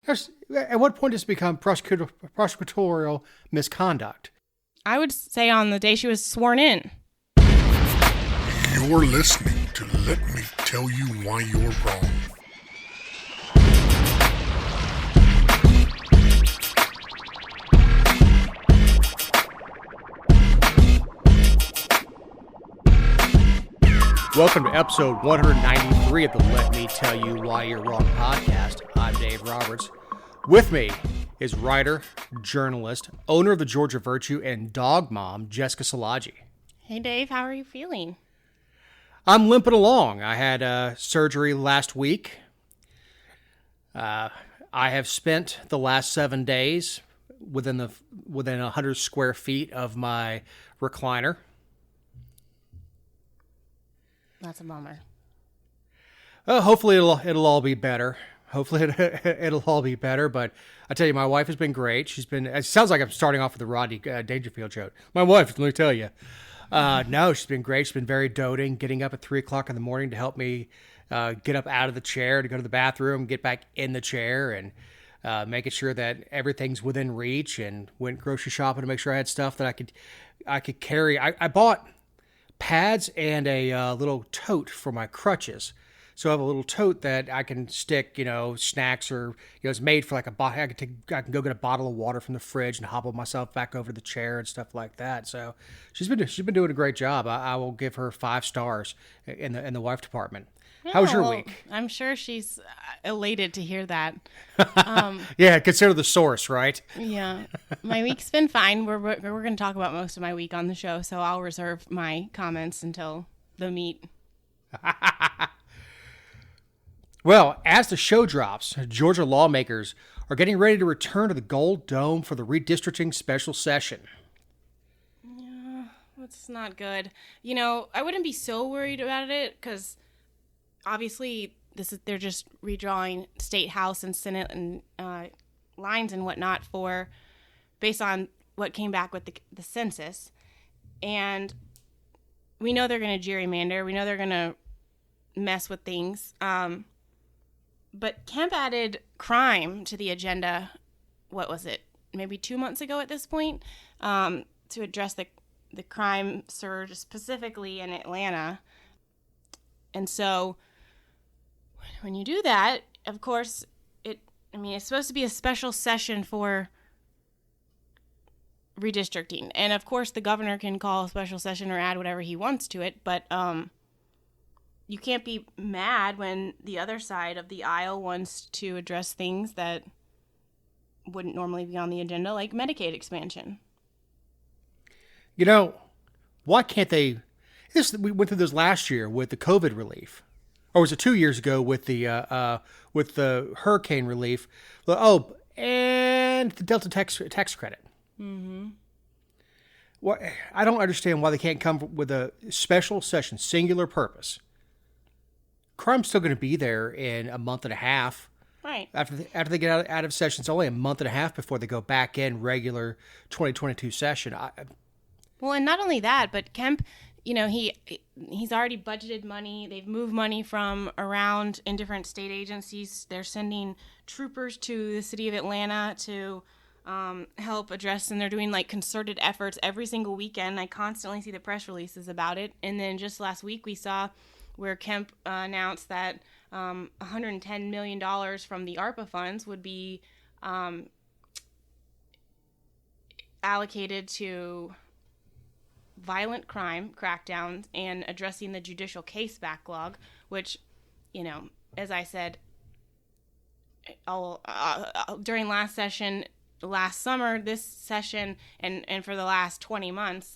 At what point does it become prosecutorial misconduct? I would say on the day she was sworn in. You're listening to Let Me Tell You Why You're Wrong. Welcome to episode 193 of the Let Me Tell You Why You're Wrong podcast. I'm Dave Roberts. With me is writer, journalist, owner of the Georgia Virtue, and dog mom, Jessica Szilagyi. Hey, Dave, how are you feeling? I'm limping along. I had surgery last week. I have spent the last 7 days within 100 square feet of my recliner. That's a bummer. Hopefully it'll all be better. Hopefully it'll all be better. But I tell you, my wife has been great. It sounds like I'm starting off with the Rodney Dangerfield joke. My wife, let me tell you. No, she's been great. She's been very doting, getting up at 3 o'clock in the morning to help me get up out of the chair, to go to the bathroom, get back in the chair, and making sure that everything's within reach, and went grocery shopping to make sure I had stuff that I could carry. I bought pads and a little tote for my crutches. So I have a little tote that I can stick, snacks, or, it's made for like a bottle. I can go get a bottle of water from the fridge and hobble myself back over to the chair and stuff like that. So she's been doing a great job. I will give her 5 stars in the wife department. How was your week? I'm sure she's elated to hear that. Yeah, consider the source, right? Yeah, my week's been fine. We're going to talk about most of my week on the show, so I'll reserve my comments until the meat. Well, as the show drops, Georgia lawmakers are getting ready to return to the Gold Dome for the redistricting special session. Yeah, that's not good. I wouldn't be so worried about it because obviously they're just redrawing state house and senate and lines and whatnot based on what came back with the census, and we know they're going to gerrymander. We know they're going to mess with things. But Kemp added crime to the agenda, what was it, maybe 2 months ago at this point, to address the crime surge specifically in Atlanta. And so when you do that, of course, it's supposed to be a special session for redistricting. And of course, the governor can call a special session or add whatever he wants to it, but you can't be mad when the other side of the aisle wants to address things that wouldn't normally be on the agenda, like Medicaid expansion. Why can't they? We went through this last year with the COVID relief, or was it 2 years ago with the hurricane relief? Oh, and the Delta tax credit. Mm-hmm. Well, I don't understand why they can't come with a special session, singular purpose. Crime's still going to be there in a month and a half. Right. After they get out of session, it's only a month and a half before they go back in regular 2022 session. Well, and not only that, but Kemp, he's already budgeted money. They've moved money from around in different state agencies. They're sending troopers to the city of Atlanta to help address, and they're doing like concerted efforts every single weekend. I constantly see the press releases about it. And then just last week we saw where Kemp announced that $110 million from the ARPA funds would be allocated to violent crime crackdowns and addressing the judicial case backlog, which, as I said, during last summer, this session, and for the last 20 months,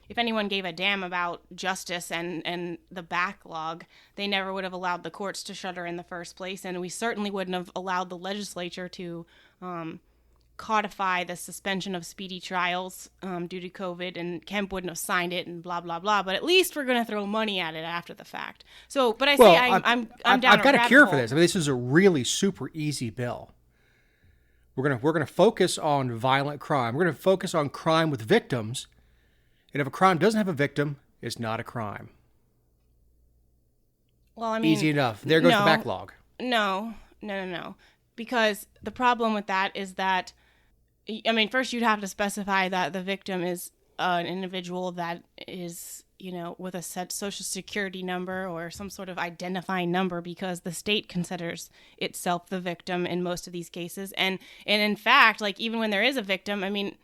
if anyone gave a damn about justice and the backlog, they never would have allowed the courts to shutter in the first place, and we certainly wouldn't have allowed the legislature to codify the suspension of speedy trials due to COVID, and Kemp wouldn't have signed it, and blah blah blah. But at least we're going to throw money at it after the fact. So, but I'm down. I've got a cure for this. This is a really super easy bill. We're gonna focus on violent crime. We're gonna focus on crime with victims. And if a crime doesn't have a victim, it's not a crime. Well, easy enough. There goes the backlog. No. because the problem with that is that, I mean, first you'd have to specify that the victim is an individual that is, with a set social security number or some sort of identifying number, because the state considers itself the victim in most of these cases. And in fact, like, even when there is a victim, I mean,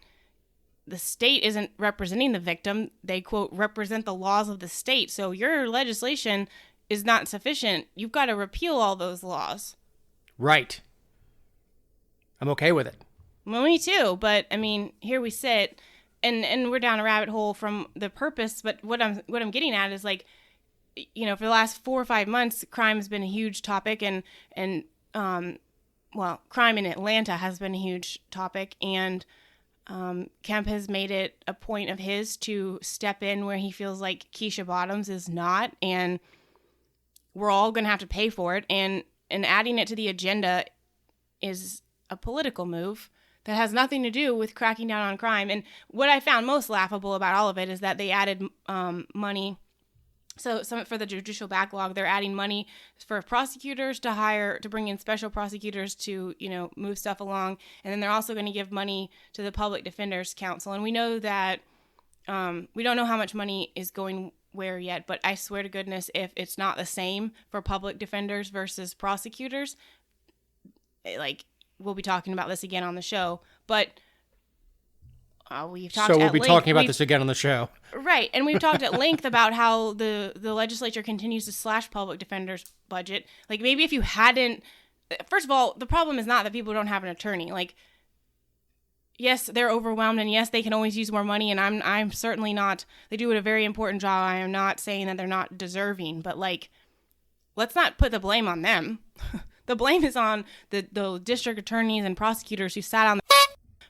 the state isn't representing the victim. They, quote, represent the laws of the state. So your legislation is not sufficient. You've got to repeal all those laws. Right. I'm okay with it. Well, me too. But I mean, here we sit, and we're down a rabbit hole from the purpose. But what I'm getting at is, like, for the last 4 or 5 months, crime has been a huge topic, and crime in Atlanta has been a huge topic, and Kemp has made it a point of his to step in where he feels like Keisha Bottoms is not, and we're all going to have to pay for it. And adding it to the agenda is a political move that has nothing to do with cracking down on crime. And what I found most laughable about all of it is that they added money. So for the judicial backlog, they're adding money for prosecutors to bring in special prosecutors to, move stuff along. And then they're also going to give money to the Public Defenders Council. And we know that we don't know how much money is going where yet, but I swear to goodness, if it's not the same for public defenders versus prosecutors, we'll be talking about this again on the show. But we'll be talking about this again on the show. Right. And we've talked at length about how the legislature continues to slash public defenders' budget. Like, maybe if you hadn't... First of all, the problem is not that people don't have an attorney. Like, yes, they're overwhelmed, and yes, they can always use more money, and I'm certainly not... They do a very important job. I am not saying that they're not deserving, but, like, let's not put the blame on them. The blame is on the district attorneys and prosecutors who sat on the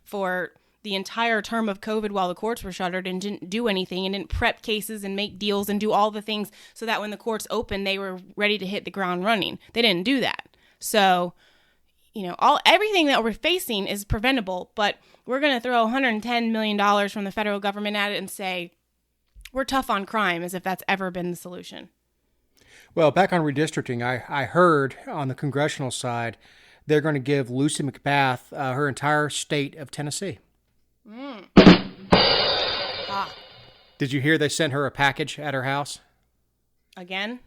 for the entire term of COVID while the courts were shuttered and didn't do anything and didn't prep cases and make deals and do all the things so that when the courts opened, they were ready to hit the ground running. They didn't do that. So, everything that we're facing is preventable, but we're going to throw $110 million from the federal government at it and say, we're tough on crime, as if that's ever been the solution. Well, back on redistricting, I heard on the congressional side, they're going to give Lucy McBath her entire state of Tennessee. Did you hear they sent her a package at her house? Again?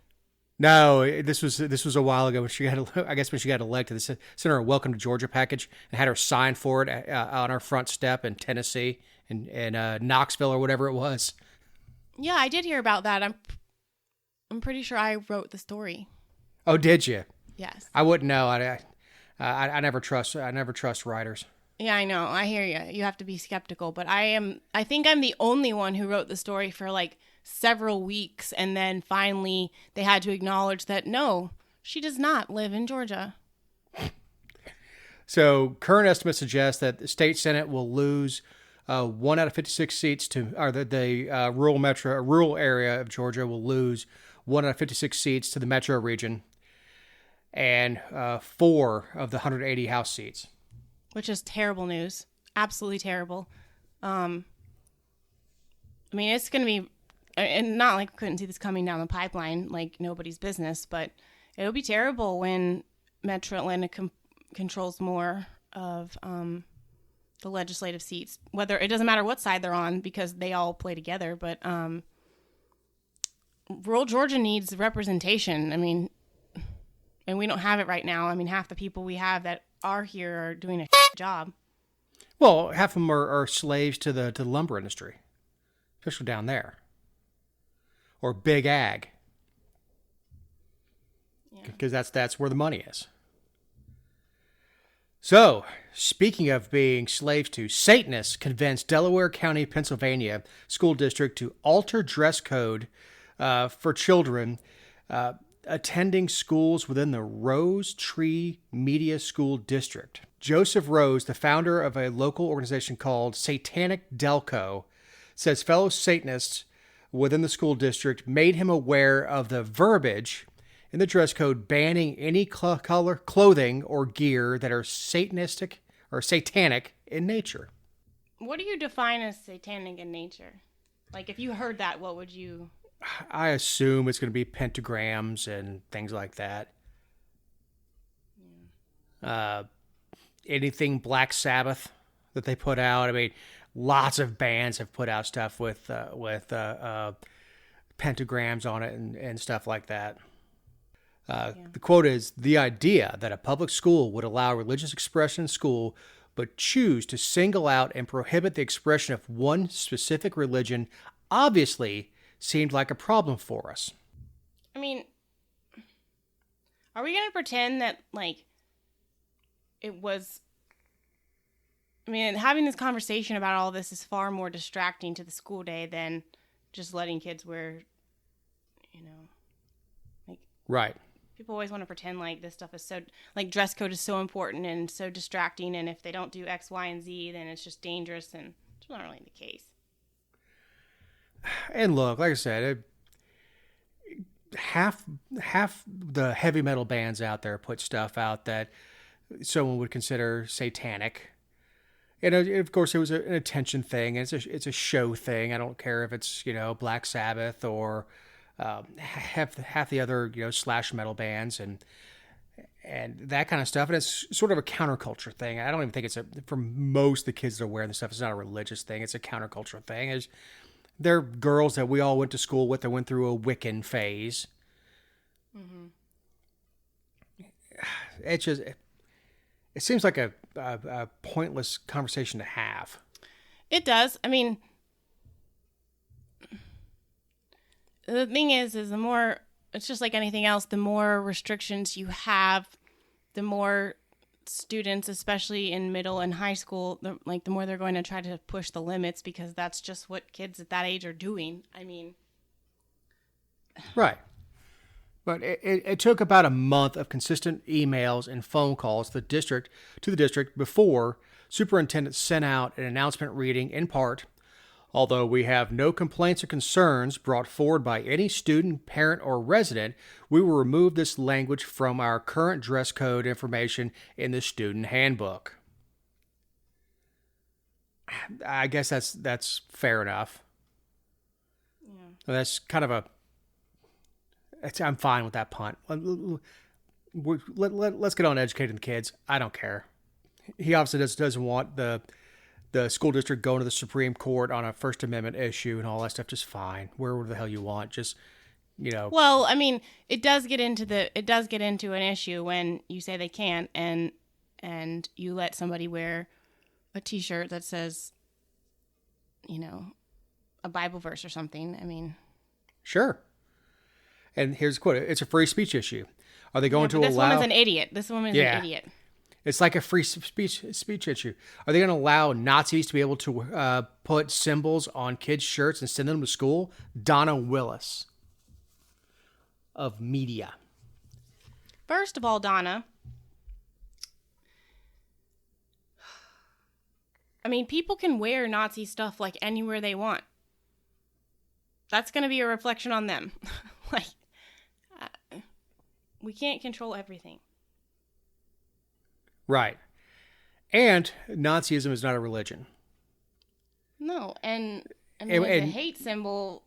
No, this was a while ago when she got elected. They sent her a Welcome to Georgia package and had her sign for it on our front step in Tennessee and Knoxville or whatever it was. Yeah, I did hear about that. I'm pretty sure I wrote the story. Oh, did you? Yes. I wouldn't know. I never trust writers. Yeah, I know. I hear you. You have to be skeptical, but I think I'm the only one who wrote the story for like several weeks, and then finally they had to acknowledge that no, she does not live in Georgia. So current estimates suggest that the state Senate will lose 1 out of 56 seats the rural area of Georgia will lose 1 out of 56 seats to the metro region, and 4 of the 180 House seats. Which is terrible news. Absolutely terrible. I mean, it's going to be, and not like we couldn't see this coming down the pipeline, like nobody's business, but it'll be terrible when Metro Atlanta controls more of the legislative seats. Whether it doesn't matter what side they're on because they all play together, but rural Georgia needs representation. I mean, and we don't have it right now. I mean, half the people we have that are here are doing a job. Well, half of them are slaves to the lumber industry, especially down there, or big ag, because that's where the money is. So, speaking of being slaves to, Satanists convinced Delaware County, Pennsylvania school district to alter dress code for children attending schools within the Rose Tree Media School District. Joseph Rose, the founder of a local organization called Satanic Delco, says fellow Satanists within the school district made him aware of the verbiage in the dress code banning any color clothing or gear that are satanistic or satanic in nature. What do you define as satanic in nature? Like, if you heard that, what would you... I assume it's going to be pentagrams and things like that. anything Black Sabbath that they put out. I mean, lots of bands have put out stuff with pentagrams on it and stuff like that. The quote is, "The idea that a public school would allow religious expression in school but choose to single out and prohibit the expression of one specific religion obviously seemed like a problem for us." I mean, are we going to pretend that, like, it was... I mean, having this conversation about all this is far more distracting to the school day than just letting kids wear, like... Right. People always want to pretend like this stuff is so... Like, dress code is so important and so distracting, and if they don't do X, Y, and Z, then it's just dangerous, and it's not really the case. And look, like I said, half the heavy metal bands out there put stuff out that someone would consider satanic. And of course, it was an attention thing. It's a show thing. I don't care if it's Black Sabbath or half the other slash metal bands and that kind of stuff. And it's sort of a counterculture thing. I don't even think it's for most of the kids that are wearing this stuff. It's not a religious thing. It's a counterculture thing. They're girls that we all went to school with that went through a Wiccan phase. Mm-hmm. It seems like a pointless conversation to have. It does. I mean, the thing is the more, it's just like anything else, the more restrictions you have, the more students, especially in middle and high school, the more they're going to try to push the limits, because that's just what kids at that age are doing. I mean, right. But it took about a month of consistent emails and phone calls to the district before superintendent sent out an announcement reading, in part, "Although we have no complaints or concerns brought forward by any student, parent, or resident, we will remove this language from our current dress code information in the student handbook." I guess that's fair enough. Yeah. That's kind of I'm fine with that punt. Let's get on educating the kids. I don't care. He obviously doesn't want the school district going to the Supreme Court on a First Amendment issue and all that stuff. Just fine. Wherever the hell you want. Just, Well, I mean, it does get into an issue when you say they can't and you let somebody wear a T-shirt that says, a Bible verse or something. I mean, sure. And here's a quote. "It's a free speech issue. Are they going to this allow..." This woman's an idiot. This woman's an idiot. It's like a free speech issue. "Are they going to allow Nazis to be able to put symbols on kids' shirts and send them to school?" Donna Willis of Media. First of all, Donna, I mean, people can wear Nazi stuff like anywhere they want. That's going to be a reflection on them. We can't control everything. Right. And Nazism is not a religion. No, and I mean, it's a hate symbol.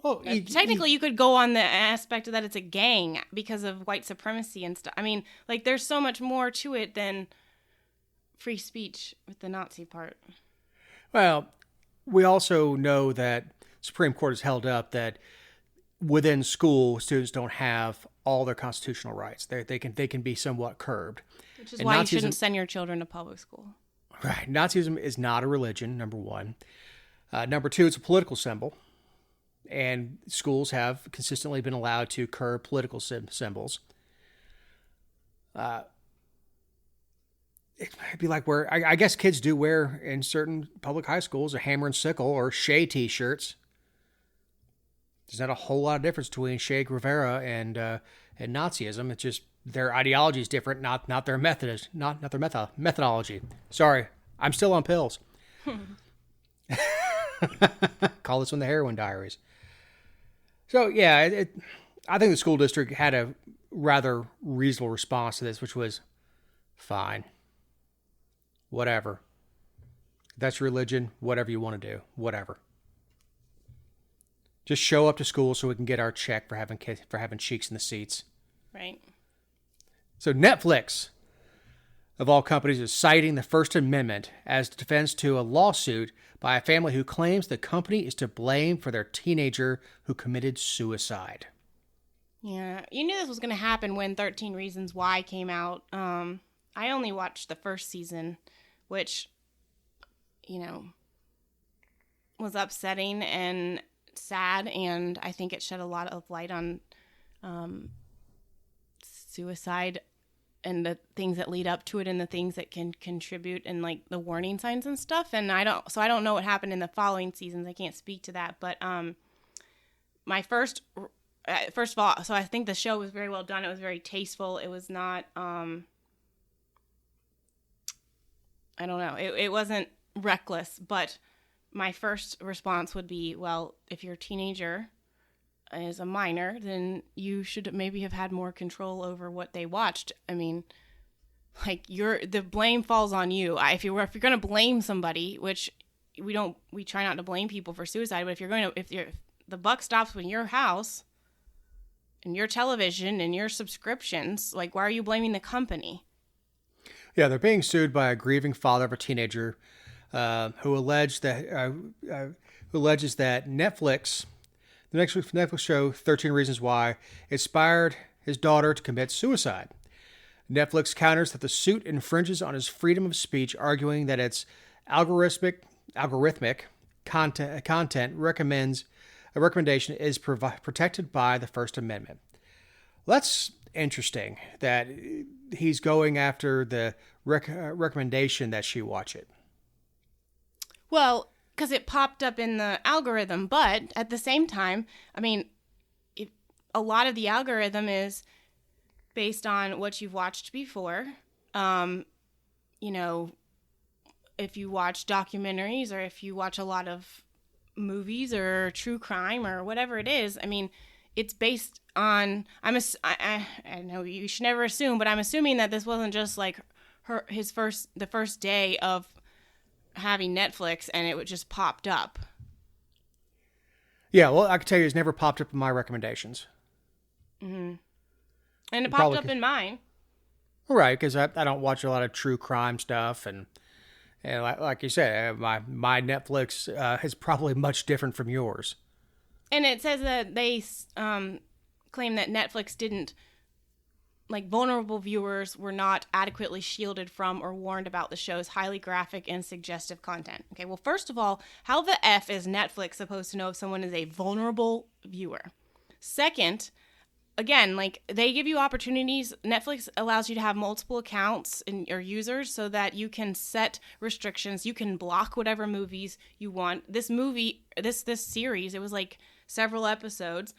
Well, technically, you could go on the aspect of that it's a gang because of white supremacy and stuff. I mean, there's so much more to it than free speech with the Nazi part. Well, we also know that Supreme Court has held up that within school, students don't have all their constitutional rights. They can be somewhat curbed. Which is why you shouldn't send your children to public school. Right. Nazism is not a religion, number one. Number two, it's a political symbol. And schools have consistently been allowed to curb political symbols. It might be like where I guess kids do wear in certain public high schools a hammer and sickle or Shea T-shirts. There's not a whole lot of difference between Che Guevara and Nazism. It's just their ideology is different, not their methodology. Sorry, I'm still on pills. Call this one the Heroin Diaries. So yeah, I think the school district had a rather reasonable response to this, which was fine. Whatever. That's your religion. Whatever you want to do. Whatever. Just show up to school so we can get our check for having cheeks in the seats. Right. So Netflix of all companies, is citing the First Amendment as defense to a lawsuit by a family who claims the company is to blame for their teenager who committed suicide. Yeah, you knew this was going to happen when 13 Reasons Why came out. I only watched the first season, which, was upsetting and sad, and I think it shed a lot of light on suicide and the things that lead up to it and the things that can contribute and like the warning signs and stuff. And I don't know what happened in the following seasons. I can't speak to that, but my first of all, so I think the show was very well done. It was very tasteful. It was not, I don't know. It wasn't reckless, but my first response would be, well, if your teenager is a minor, then you should maybe have had more control over what they watched. I mean, like the blame falls on you. If you're going to blame somebody, which we try not to blame people for suicide, but if the buck stops with your house and your television and your subscriptions, like, why are you blaming the company? Yeah, they're being sued by a grieving father of a teenager who alleges that Netflix, the Netflix show 13 Reasons Why, inspired his daughter to commit suicide. Netflix counters that the suit infringes on his freedom of speech, arguing that its algorithmic content recommendation is protected by the First Amendment. Well, that's interesting that he's going after the recommendation that she watch it. Well, because it popped up in the algorithm, but at the same time, I mean, a lot of the algorithm is based on what you've watched before. If you watch documentaries or if you watch a lot of movies or true crime or whatever it is, I mean, it's based on, I know you should never assume, but I'm assuming that this wasn't just like the first day of having Netflix and it just popped up. Yeah, well, I can tell you it's never popped up in my recommendations. Mm-hmm. And it popped up in mine. Right, because I don't watch a lot of true crime stuff, and like you said, my Netflix is probably much different from yours. And it says that they claim that Netflix didn't, like, vulnerable viewers were not adequately shielded from or warned about the show's highly graphic and suggestive content. Okay, well, first of all, how the F is Netflix supposed to know if someone is a vulnerable viewer? Second, again, like, they give you opportunities. Netflix allows you to have multiple accounts or users so that you can set restrictions. You can block whatever movies you want. This series, it was like several episodes,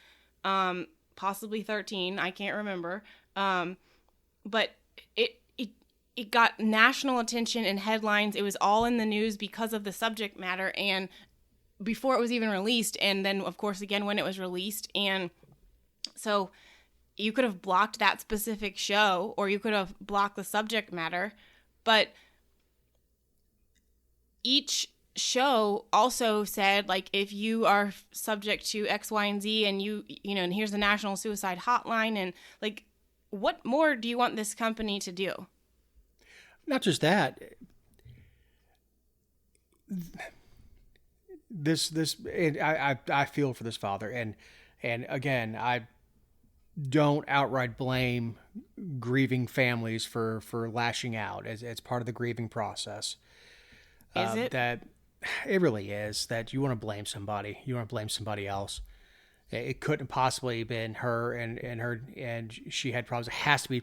possibly 13. I can't remember. But it got national attention and headlines. It was all in the news because of the subject matter and before it was even released. And then, of course, again, when it was released. And so you could have blocked that specific show or you could have blocked the subject matter. But each show also said, like, if you are subject to X, Y, and Z and and here's the National Suicide Hotline, and like, what more do you want this company to do? Not just that. I feel for this father, and again, I don't outright blame grieving families for lashing out as part of the grieving process. Is it? That it really is. That you want to blame somebody. You want to blame somebody else. It couldn't possibly have been her and she had problems. It has to be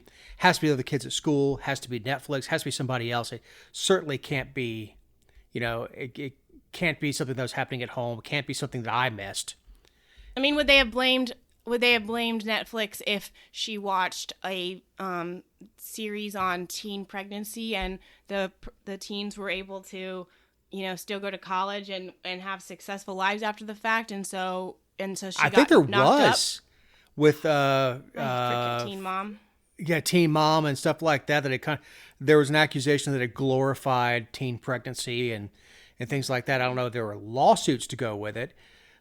the other kids at school, has to be Netflix, has to be somebody else. It certainly can't be, it can't be something that was happening at home. It can't be something that I missed. I mean, would they have blamed Netflix if she watched a series on teen pregnancy and the teens were able to, still go to college and have successful lives after the fact, and so she got think there knocked was up with freaking Teen Mom. Yeah, Teen Mom and stuff like that. There was an accusation that it glorified teen pregnancy and things like that. I don't know if there were lawsuits to go with it,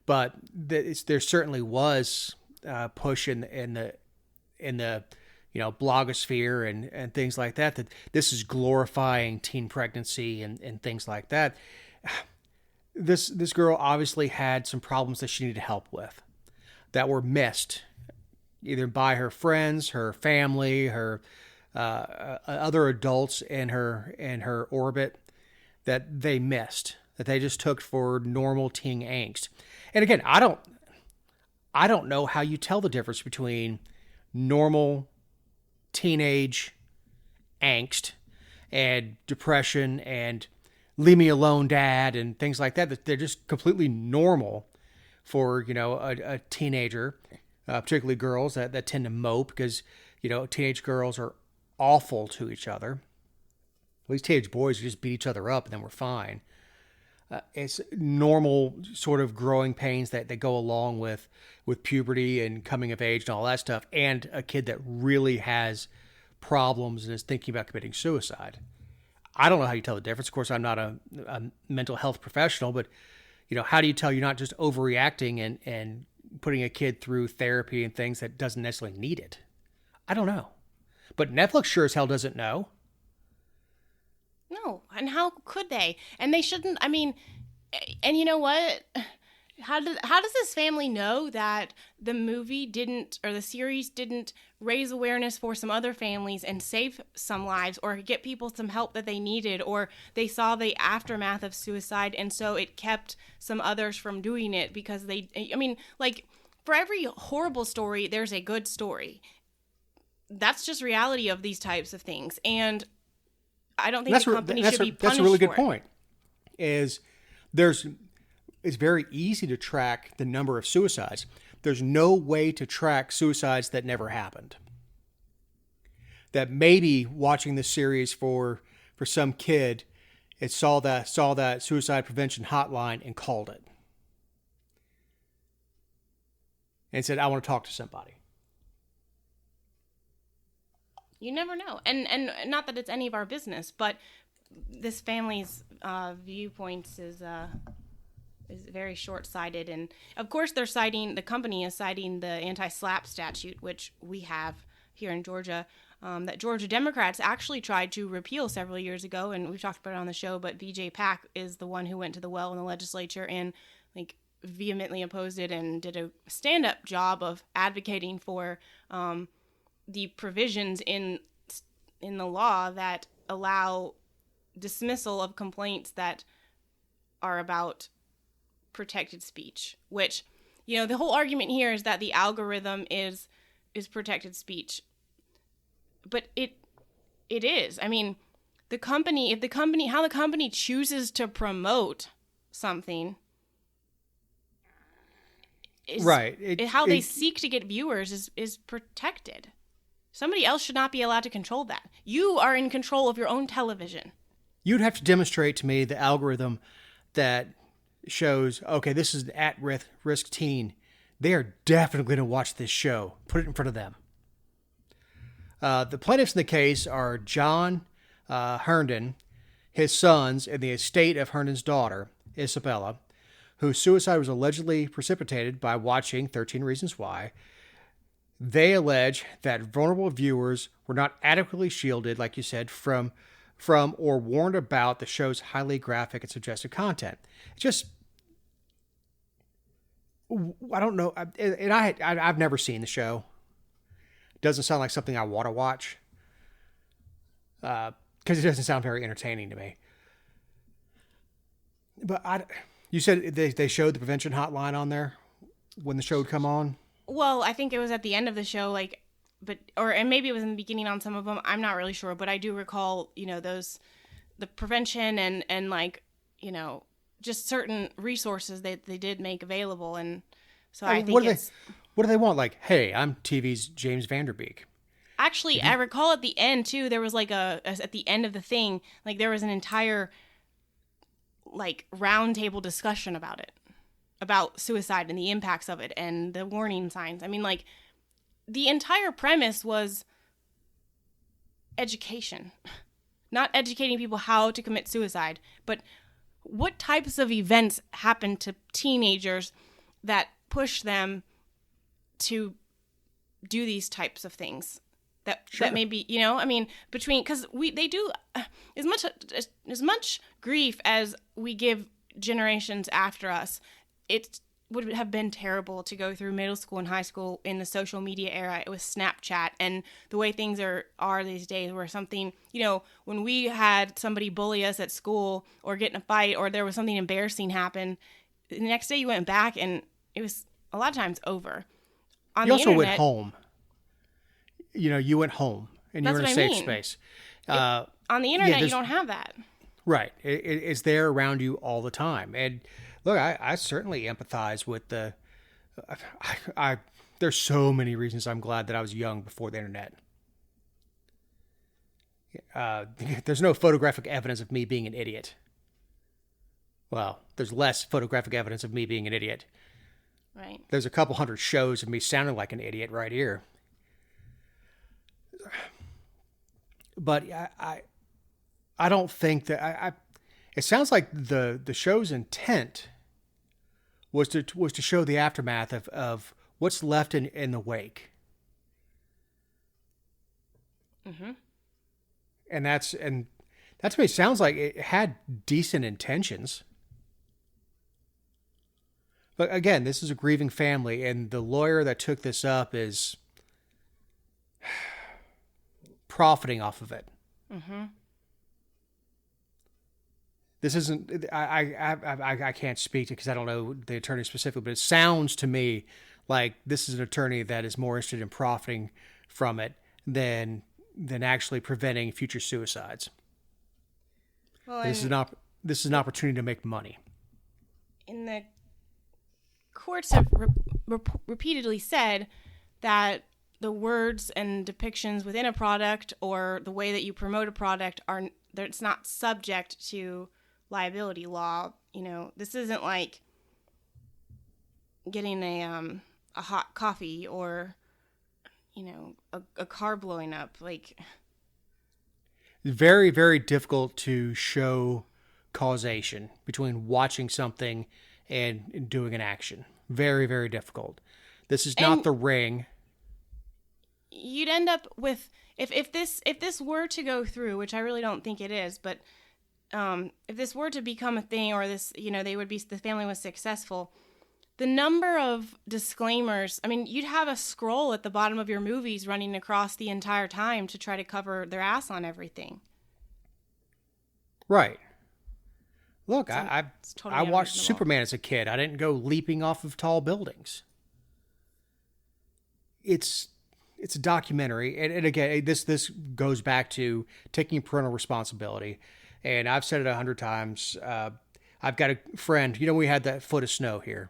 but there certainly was push in the blogosphere and things like that, that this is glorifying teen pregnancy and things like that. This girl obviously had some problems that she needed help with that were missed either by her friends, her family, her other adults in her orbit, that they missed, that they just took for normal teen angst. And again, I don't know how you tell the difference between normal teenage angst and depression and leave me alone, dad, and things like that. That they're just completely normal for a teenager, particularly girls that tend to mope because teenage girls are awful to each other. At least teenage boys just beat each other up and then we're fine. It's normal sort of growing pains that go along with puberty and coming of age and all that stuff, and a kid that really has problems and is thinking about committing suicide. I don't know how you tell the difference. Of course, I'm not a mental health professional, but how do you tell you're not just overreacting and putting a kid through therapy and things that doesn't necessarily need it? I don't know. But Netflix sure as hell doesn't know. No, and how could they? And they shouldn't. I mean, and you know what? How does this family know that the movie didn't, or the series didn't, raise awareness for some other families and save some lives, or get people some help that they needed, or they saw the aftermath of suicide and so it kept some others from doing it because for every horrible story, there's a good story. That's just reality of these types of things, and I don't think the company should be punished. That's a really good point. It's very easy to track the number of suicides. There's no way to track suicides that never happened. That maybe watching this series for some kid, it saw that suicide prevention hotline and called it and said, "I want to talk to somebody." You never know. And not that it's any of our business, but this family's viewpoints is very short-sighted. And of course the company is citing the anti-SLAPP statute, which we have here in Georgia, that Georgia Democrats actually tried to repeal several years ago. And we've talked about it on the show, but VJ Pack is the one who went to the well in the legislature and vehemently opposed it and did a stand-up job of advocating for the provisions in the law that allow dismissal of complaints that are about protected speech, which, the whole argument here is that the algorithm is protected speech. But it is. I mean, how the company chooses to promote something is right. How they seek to get viewers is protected. Somebody else should not be allowed to control that. You are in control of your own television. You'd have to demonstrate to me the algorithm that shows, okay, this is an at-risk teen. They are definitely going to watch this show. Put it in front of them. The plaintiffs in the case are John Herndon, his sons, and the estate of Herndon's daughter, Isabella, whose suicide was allegedly precipitated by watching 13 Reasons Why. They allege that vulnerable viewers were not adequately shielded, like you said, from or warned about the show's highly graphic and suggestive content. I don't know. And I've never seen the show. It doesn't sound like something I want to watch. Because it doesn't sound very entertaining to me. But you said they showed the prevention hotline on there when the show would come on? Well, I think it was at the end of the show, and maybe it was in the beginning on some of them. I'm not really sure, but I do recall, the prevention and just certain resources that they did make available. And so I think what do they want? Like, hey, I'm TV's James Vanderbeek. Actually, I recall at the end too, there was at the end of the thing, there was an entire round table discussion about it. About suicide and the impacts of it and the warning signs. I mean, the entire premise was education. Not educating people how to commit suicide, but what types of events happen to teenagers that push them to do these types of things. that maybe, you know, I mean, between, because they do as much grief as we give generations after us. It would have been terrible to go through middle school and high school in the social media era with Snapchat and the way things are these days, where something, you know, when we had somebody bully us at school or get in a fight or there was something embarrassing happen, the next day you went back and it was a lot of times over. On You the also internet, went home. You know, you went home and you were in a safe space. On the internet, you don't have that. Right. It's there around you all the time. And look, I certainly empathize with there's so many reasons I'm glad that I was young before the internet. There's no photographic evidence of me being an idiot. Well, there's less photographic evidence of me being an idiot. Right. There's a couple hundred shows of me sounding like an idiot right here. But I don't think that it sounds like the show's intent was to show the aftermath of what's left in the wake. Mm-hmm. And that to me sounds like it had decent intentions. But again, this is a grieving family, and the lawyer that took this up is profiting off of it. Mm-hmm. This isn't. I can't speak to because I don't know the attorney specifically, but it sounds to me like this is an attorney that is more interested in profiting from it than actually preventing future suicides. Well, this is an opportunity to make money. In the courts have repeatedly said that the words and depictions within a product or the way that you promote a product it's not subject to liability law. You know, this isn't like getting a hot coffee or, you know, a car blowing up. Like, very, very difficult to show causation between watching something and doing an action. Very, very difficult. This is not The Ring. You'd end up with if this were to go through, which I really don't think it is, but if this were to become a thing, or this, you know, the family was successful, the number of disclaimers. I mean, you'd have a scroll at the bottom of your movies running across the entire time to try to cover their ass on everything. Right. Look, I totally watched unreasonable. Superman as a kid. I didn't go leaping off of tall buildings. It's a documentary, and again, this goes back to taking parental responsibility. And I've said it 100 times. I've got a friend. You know, we had that foot of snow here.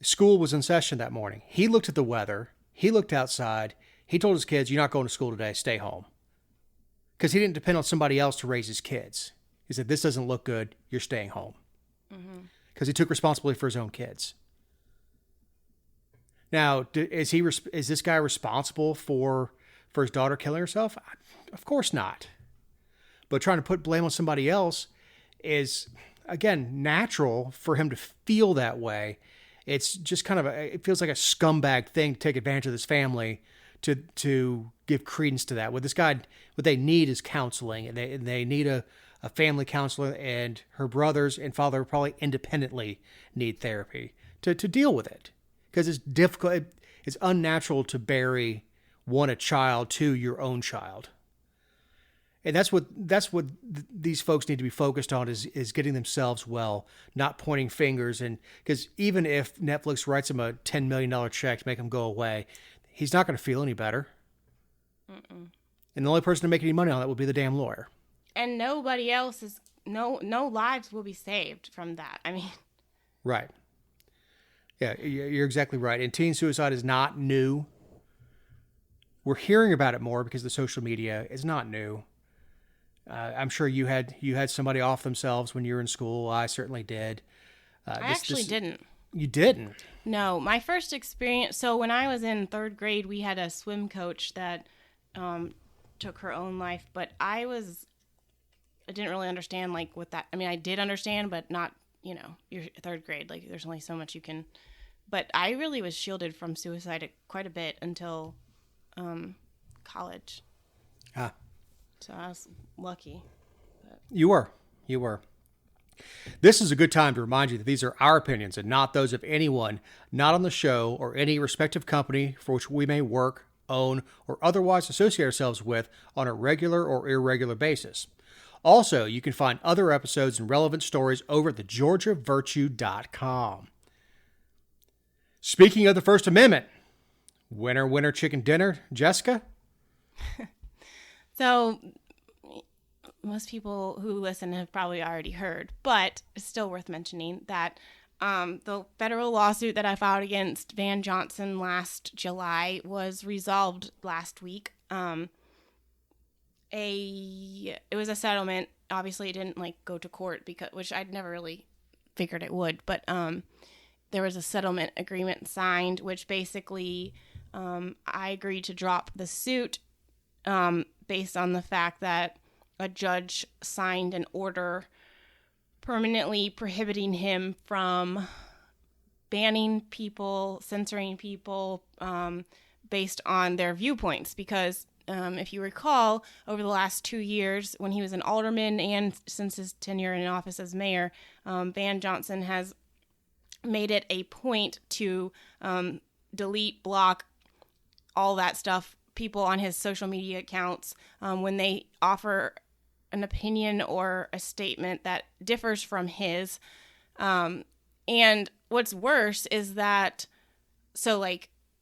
School was in session that morning. He looked at the weather. He looked outside. He told his kids, "You're not going to school today. Stay home." Because he didn't depend on somebody else to raise his kids. He said, "This doesn't look good. You're staying home." Because he took responsibility for his own kids. Now, is this guy responsible for his daughter killing herself? Of course not. But trying to put blame on somebody else is, again, natural for him to feel that way. It's just kind of it feels like a scumbag thing to take advantage of this family to give credence to that. What they need is counseling, and they need a family counselor, and her brothers and father probably independently need therapy to deal with it. Because it's difficult, it's unnatural to bury a child to your own child. And that's what these folks need to be focused on is getting themselves well, not pointing fingers. And because even if Netflix writes him a $10 million check to make him go away, he's not going to feel any better. Mm-mm. And the only person to make any money on that will be the damn lawyer. And nobody else no lives will be saved from that. I mean, right. Yeah, you're exactly right. And teen suicide is not new. We're hearing about it more because the social media is not new. I'm sure you had somebody off themselves when you were in school. I certainly did. I actually didn't. You didn't? No, my first experience. So when I was in third grade, we had a swim coach that took her own life. But I didn't really understand like what that. I mean, I did understand, but not. You know, you're third grade. Like, there's only so much you can. But I really was shielded from suicide quite a bit until college. Ah. So I was lucky. You were. This is a good time to remind you that these are our opinions and not those of anyone not on the show or any respective company for which we may work, own, or otherwise associate ourselves with on a regular or irregular basis. Also, you can find other episodes and relevant stories over at thegeorgiavirtue.com. Speaking of the First Amendment, winner chicken dinner, Jessica? So most people who listen have probably already heard, but it's still worth mentioning that the federal lawsuit that I filed against Van Johnson last July was resolved last week. It was a settlement. Obviously, it didn't go to court which I'd never really figured it would, but there was a settlement agreement signed, which basically I agreed to drop the suit based on the fact that a judge signed an order permanently prohibiting him from banning people, censoring people based on their viewpoints. Because if you recall, over the last 2 years, when he was an alderman and since his tenure in office as mayor, Van Johnson has made it a point to delete, block, all that stuff, people on his social media accounts when they offer an opinion or a statement that differs from his. And what's worse is that,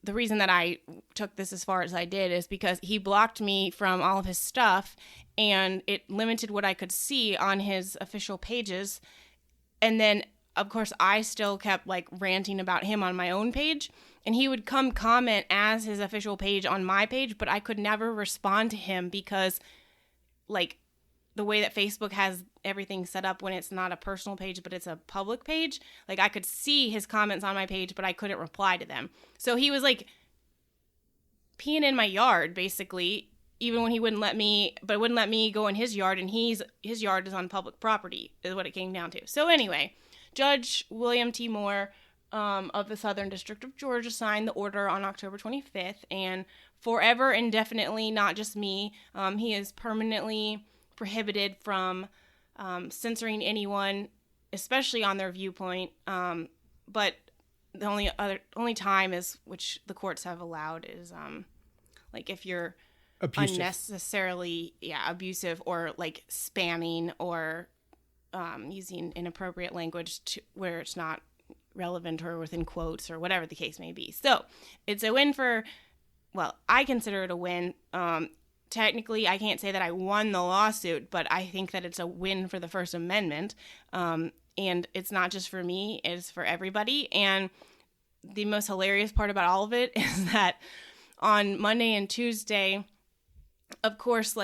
the reason that I took this as far as I did is because he blocked me from all of his stuff and it limited what I could see on his official pages. And then, of course, I still kept ranting about him on my own page, and he would come comment as his official page on my page, but I could never respond to him because the way that Facebook has everything set up when it's not a personal page, but it's a public page, I could see his comments on my page, but I couldn't reply to them. So he was peeing in my yard, basically, even when he wouldn't let me go in his yard, and his yard is on public property, is what it came down to. So anyway, Judge William T. Moore of the Southern District of Georgia signed the order on October 25th, and forever, indefinitely, not just me, he is permanently prohibited from censoring anyone, especially on their viewpoint. But the only time is, which the courts have allowed, is if you're abusive. Unnecessarily abusive, or spamming, or using inappropriate language where it's not relevant or within quotes, or whatever the case may be. So it's a win I consider it a win. Technically, I can't say that I won the lawsuit, but I think that it's a win for the First Amendment. And it's not just for me, it's for everybody. And the most hilarious part about all of it is that on Monday and Tuesday, of course,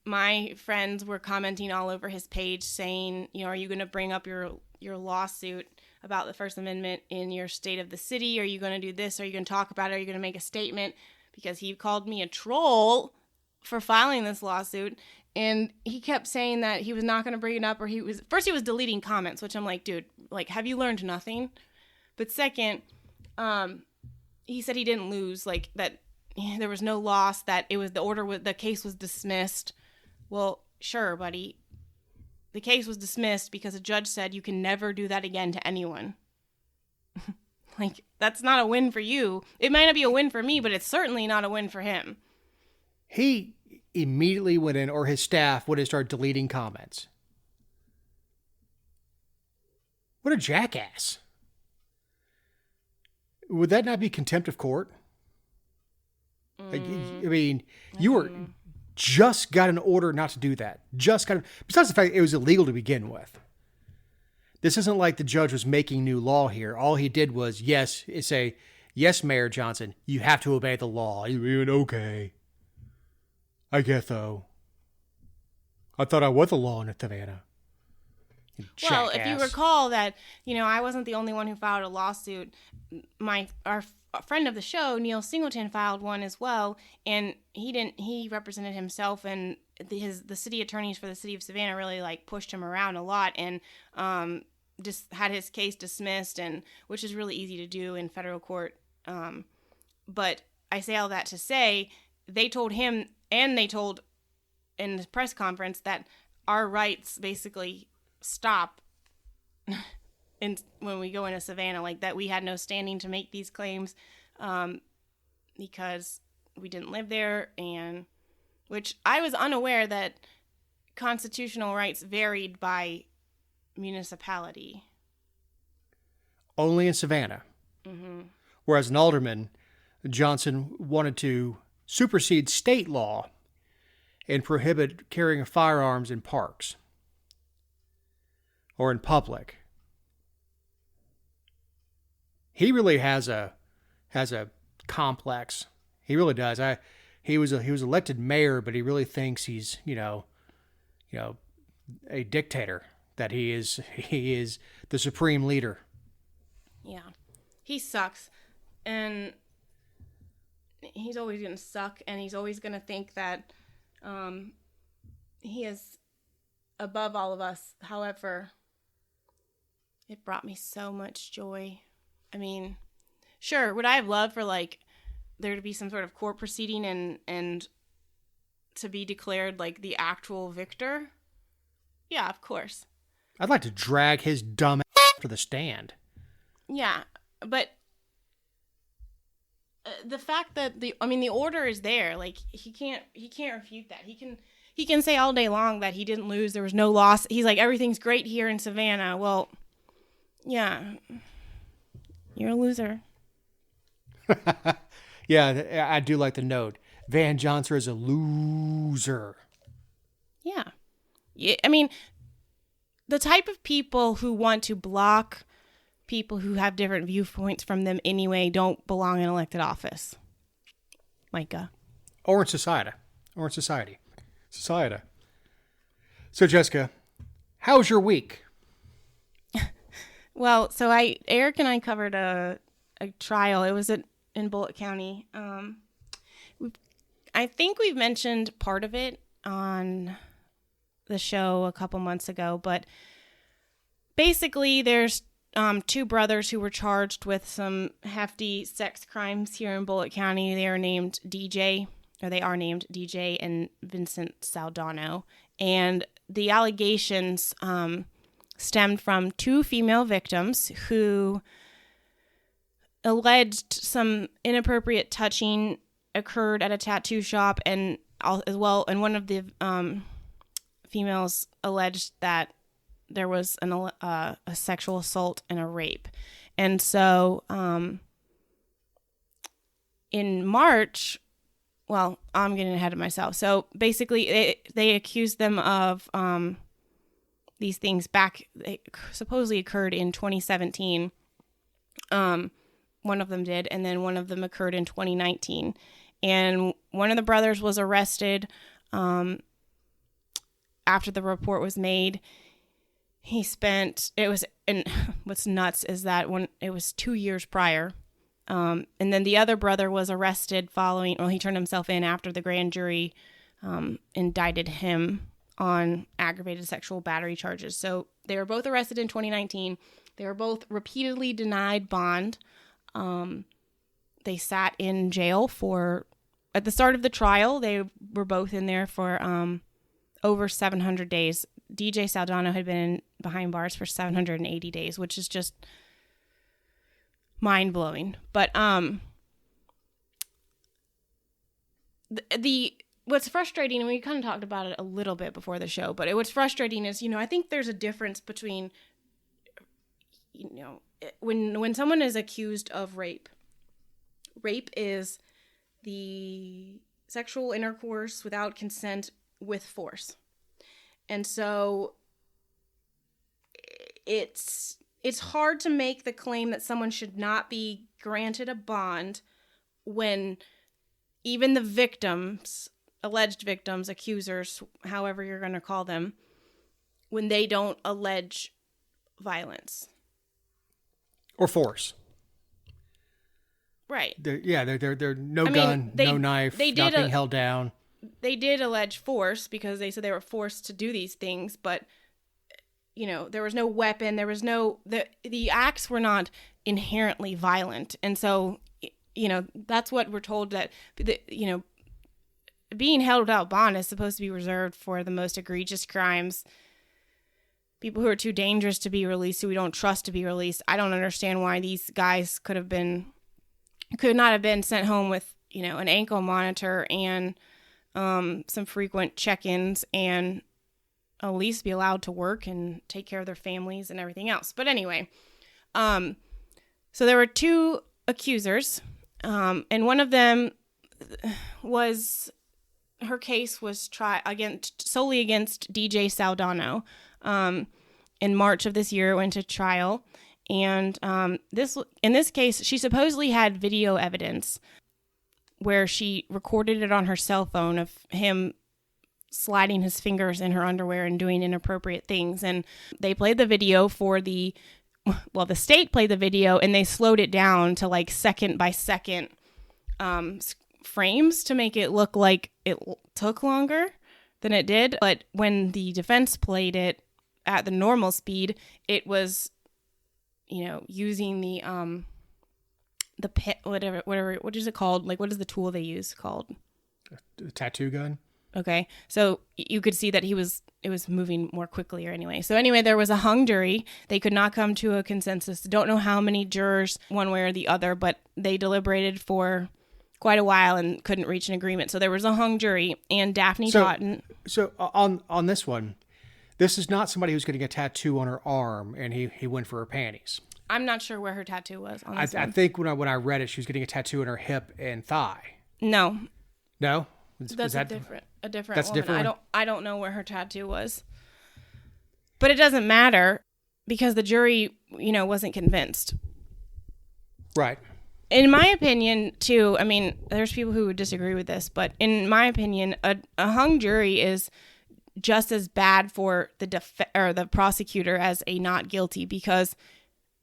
my friends were commenting all over his page saying, are you going to bring up your lawsuit about the First Amendment in your state of the city? Are you going to do this? Are you going to talk about it? Are you going to make a statement? Because he called me a troll for filing this lawsuit, and he kept saying that he was not going to bring it up, or he was deleting comments, which I'm dude, have you learned nothing? But second, he said he didn't lose, that there was no loss, that it was the case was dismissed. Well, sure, buddy. The case was dismissed because a judge said you can never do that again to anyone. That's not a win for you. It might not be a win for me, but it's certainly not a win for him. He immediately went in, or his staff would have started deleting comments. What a jackass. Would that not be contempt of court? You were just got an order not to do that. Besides the fact it was illegal to begin with. This isn't like the judge was making new law here. All he did was, yes, Mayor Johnson, you have to obey the law. You went, okay. I guess so. I thought I was the law in Savannah. Well, if you recall that, I wasn't the only one who filed a lawsuit. Our friend of the show, Neil Singleton, filed one as well, and he represented himself, and the city attorneys for the city of Savannah really pushed him around a lot, and just had his case dismissed, and which is really easy to do in federal court. But I say all that to say, they told him, and they told in the press conference, that our rights basically stop when we go into Savannah, like that we had no standing to make these claims because we didn't live there, and which I was unaware that constitutional rights varied by municipality. Only in Savannah. Mm-hmm. Whereas an alderman, Johnson wanted to supersede state law and prohibit carrying of firearms in parks or in public. He really has a complex. He really does. He was elected mayor, but he really thinks he's a dictator. That he is the supreme leader. Yeah, he sucks, and he's always gonna suck, and he's always gonna think that he is above all of us. However, it brought me so much joy. I mean, sure, would I have loved for like there to be some sort of court proceeding and to be declared like the actual victor? Yeah, of course. I'd like to drag his dumb ass to the stand. Yeah, but the fact that the order is there, like he can't refute that. He can say all day long that he didn't lose, there was no loss. He's like, everything's great here in Savannah. Well, yeah, you're a loser. Yeah, I do like the note. Van Johnson is a loser. Yeah, I mean, the type of people who want to block people who have different viewpoints from them anyway don't belong in elected office. Micah. Or in society. Society. So, Jessica, how's your week? Well, so Eric and I covered a trial. It was in Bulloch County. I think we've mentioned part of it on the show a couple months ago, but basically there's two brothers who were charged with some hefty sex crimes here in Bulloch County. They are named DJ and Vincent Saldano, and the allegations stemmed from two female victims who alleged some inappropriate touching occurred at a tattoo shop, and as well, and one of the females alleged that there was a sexual assault and a rape. And so in March, well, I'm getting ahead of myself. So basically they accused them of these things they supposedly occurred in 2017. One of them did, and then one of them occurred in 2019. And one of the brothers was arrested after the report was made. And what's nuts is that when it was 2 years prior, and then the other brother was arrested he turned himself in after the grand jury indicted him on aggravated sexual battery charges. So they were both arrested in 2019. They were both repeatedly denied bond. They sat in jail at the start of the trial, they were both in there for over 700 days. DJ Saldano had been behind bars for 780 days, which is just mind-blowing. But what's frustrating, and we kind of talked about it a little bit before the show, but what's frustrating is, I think there's a difference between, when someone is accused of rape. Rape is the sexual intercourse without consent with force. And so it's hard to make the claim that someone should not be granted a bond when even the victims, alleged victims, accusers, however you're going to call them, when they don't allege violence. Or force. Right. They're no gun, no knife, nothing held down. They did allege force because they said they were forced to do these things, but there was no weapon, there was no the acts were not inherently violent. And so, that's what we're told, that being held without bond is supposed to be reserved for the most egregious crimes. People who are too dangerous to be released, who we don't trust to be released. I don't understand why these guys could not have been sent home with, an ankle monitor and some frequent check-ins, and at least be allowed to work and take care of their families and everything else. But anyway, so there were two accusers, and one of them her case was solely against DJ Saldano. In March of this year, it went to trial, and in this case, she supposedly had video evidence where she recorded it on her cell phone of him sliding his fingers in her underwear and doing inappropriate things. And they played the video the state played the video, and they slowed it down to like second by second frames to make it look like it took longer than it did. But when the defense played it at the normal speed, it was, using the pit, whatever, what is it called? Like, what is the tool they use called? The tattoo gun. Okay. So you could see that it was moving more quickly anyway. So anyway, there was a hung jury. They could not come to a consensus. Don't know how many jurors, one way or the other, but they deliberated for quite a while and couldn't reach an agreement. So there was a hung jury, and Daphne Totten. So on this one, this is not somebody who's getting a tattoo on her arm and he went for her panties. I'm not sure where her tattoo was on this I one. think when I read it, she was getting a tattoo on her hip and thigh. No. No? That's a different that's woman. different. I don't know where her tattoo was. But it doesn't matter because the jury, wasn't convinced. Right. In my opinion, too, I mean, there's people who would disagree with this, but in my opinion, a hung jury is just as bad for the prosecutor as a not guilty, because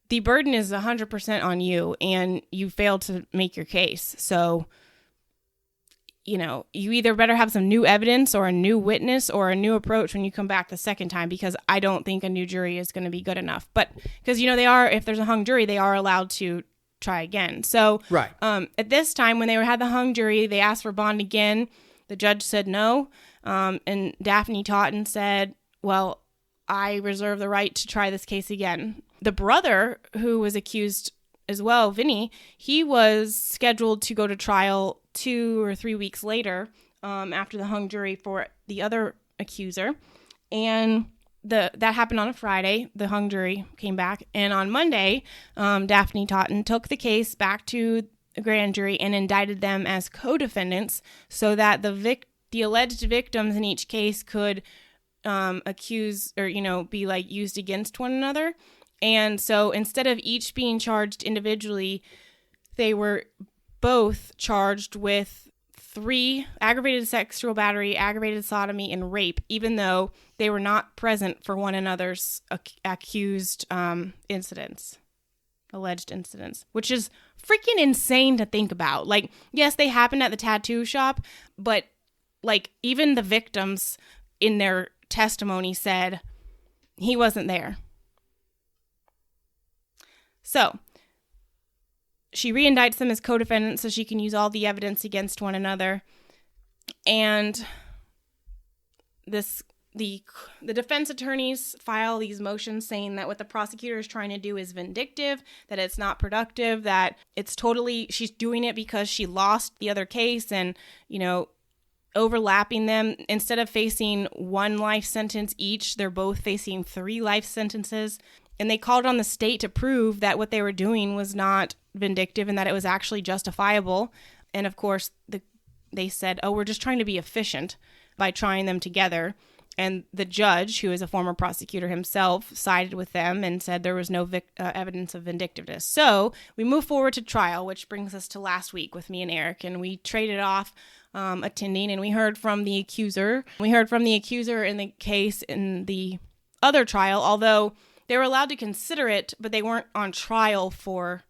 the burden is 100% on you and you failed to make your case. So, you either better have some new evidence or a new witness or a new approach when you come back the second time, because I don't think a new jury is going to be good enough. But because, they are, if there's a hung jury, they are allowed to try again. So right. At this time, when they had the hung jury, they asked for bond again. The judge said no. And Daphne Totten said, well, I reserve the right to try this case again. The brother who was accused as well, Vinny, he was scheduled to go to trial 2 or 3 weeks later after the hung jury for the other accuser. And that happened on a Friday. The hung jury came back. And on Monday, Daphne Totten took the case back to the grand jury and indicted them as co-defendants so that the alleged victims in each case could accuse or, be like used against one another. And so instead of each being charged individually, they were both charged with 3 aggravated sexual battery, aggravated sodomy, and rape, even though they were not present for one another's accused incidents, alleged incidents, which is freaking insane to think about. Like, yes, they happened at the tattoo shop, but like even the victims in their testimony said he wasn't there. So she reindicts them as co-defendants so she can use all the evidence against one another. And the defense attorneys file these motions saying that what the prosecutor is trying to do is vindictive, that it's not productive, that it's totally, she's doing it because she lost the other case and, overlapping them. Instead of facing 1 life sentence each, they're both facing 3 life sentences. And they called on the state to prove that what they were doing was not vindictive and that it was actually justifiable. And of course, they said, oh, we're just trying to be efficient by trying them together. And the judge, who is a former prosecutor himself, sided with them and said there was no evidence of vindictiveness. So we move forward to trial, which brings us to last week with me and Eric. And we traded off attending, and we heard from the accuser. We heard from the accuser in the case in the other trial, although they were allowed to consider it, but they weren't on trial for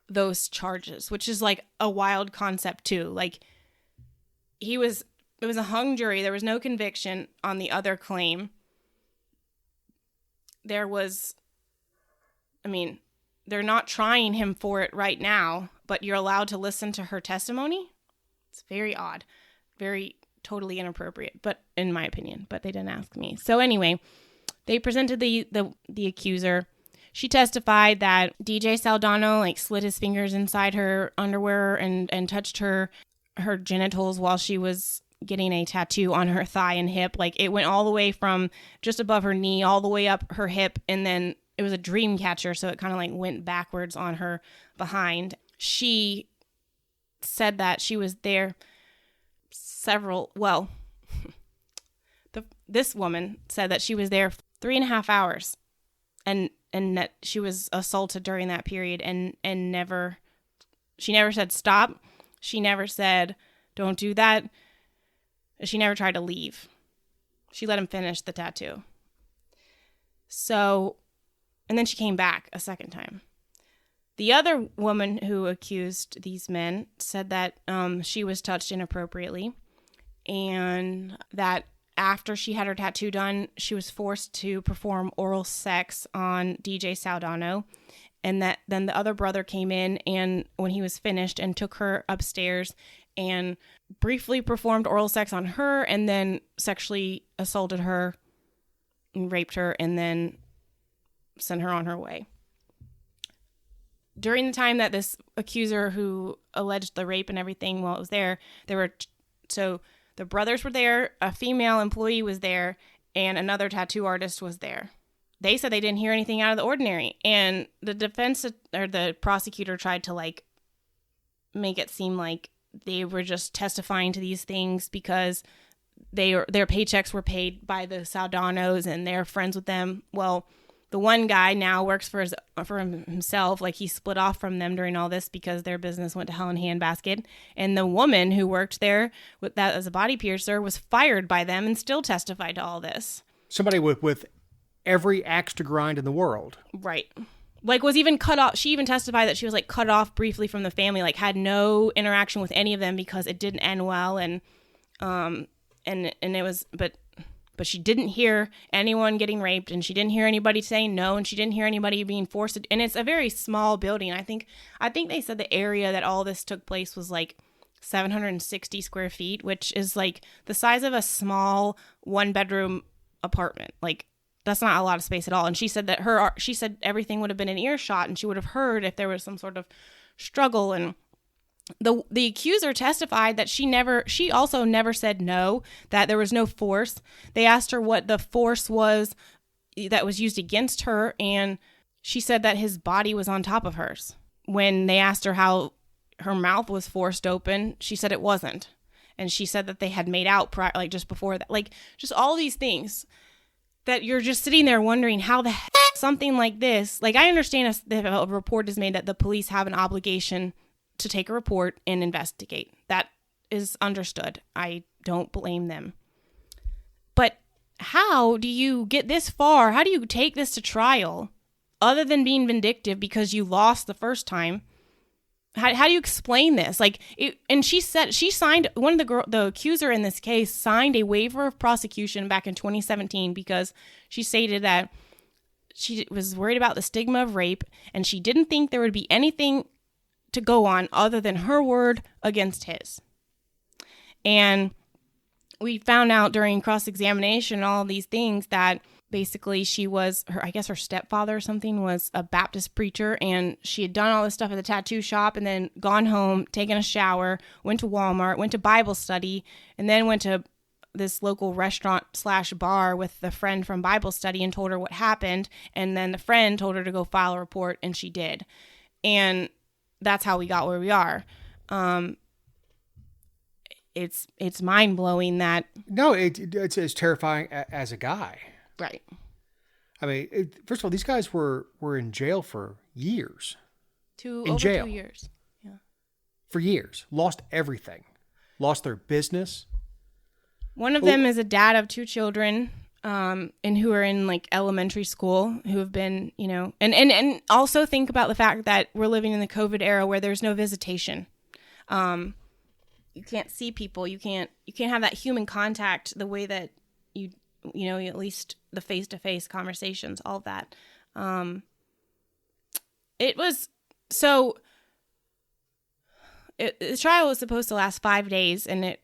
those charges, which is like a wild concept too. Like it was a hung jury. There was no conviction on the other claim. They're not trying him for it right now, but you're allowed to listen to her testimony. It's very odd, very totally inappropriate, but in my opinion, but they didn't ask me. So anyway, they presented the accuser. She testified that DJ Saldano like slid his fingers inside her underwear and touched her genitals while she was getting a tattoo on her thigh and hip. Like it went all the way from just above her knee all the way up her hip, and then it was a dream catcher, so it kind of like went backwards on her behind. She said that she was there this woman said that she was there 3.5 hours and that she was assaulted during that period and she never said stop. She never said don't do that. She never tried to leave. She let him finish the tattoo. So, and then she came back a second time. The other woman who accused these men said that she was touched inappropriately and that after she had her tattoo done, she was forced to perform oral sex on DJ Saldano, and that then the other brother came in and when he was finished and took her upstairs and briefly performed oral sex on her and then sexually assaulted her and raped her and then sent her on her way. During the time that this accuser who alleged the rape and everything while it was there so the brothers were there, a female employee was there, and another tattoo artist was there. They said they didn't hear anything out of the ordinary, and the defense or the prosecutor tried to like make it seem like they were just testifying to these things because their paychecks were paid by the Saldanos and they're friends with them. Well, the one guy now works for himself, like he split off from them during all this because their business went to hell in a handbasket. And the woman who worked there with that as a body piercer was fired by them and still testified to all this. Somebody with every axe to grind in the world. Right. Like was even cut off. She even testified that she was like cut off briefly from the family, like had no interaction with any of them because it didn't end well. And it was, but she didn't hear anyone getting raped and she didn't hear anybody saying no and she didn't hear anybody being forced to, and it's a very small building. I think they said the area that all this took place was like 760 square feet, which is like the size of a small 1-bedroom apartment. Like that's not a lot of space at all. And she said that she said everything would have been in earshot and she would have heard if there was some sort of struggle. And the accuser testified that she also never said no, that there was no force. They asked her what the force was that was used against her, and she said that his body was on top of hers. When they asked her how her mouth was forced open, she said it wasn't. And she said that they had made out like just before that. Like just all these things that you're just sitting there wondering how the heck something like this. Like I understand if a report is made that the police have an obligation to take a report and investigate. That is understood. I don't blame them. But how do you get this far? How do you take this to trial other than being vindictive because you lost the first time? How do you explain this? Like, and she said she signed the accuser in this case signed a waiver of prosecution back in 2017 because she stated that she was worried about the stigma of rape and she didn't think there would be anything to go on other than her word against his. And we found out during cross-examination and all of these things that basically she was her stepfather or something was a Baptist preacher, and she had done all this stuff at the tattoo shop and then gone home, taken a shower, went to Walmart, went to Bible study, and then went to this local restaurant/bar with the friend from Bible study and told her what happened. And then the friend told her to go file a report, and she did. And that's how we got where we are. It's mind blowing that. No, it's terrifying as a guy. Right. I mean, first of all, these guys were in jail for years. Over 2 years. Yeah. For years. Lost everything. Lost their business. One of them is a dad of 2 children. And who are in like elementary school, who have been, and also think about the fact that we're living in the COVID era where there's no visitation. You can't see people. You can't have that human contact the way that at least the face-to-face conversations, all of that. The trial was supposed to last 5 days, and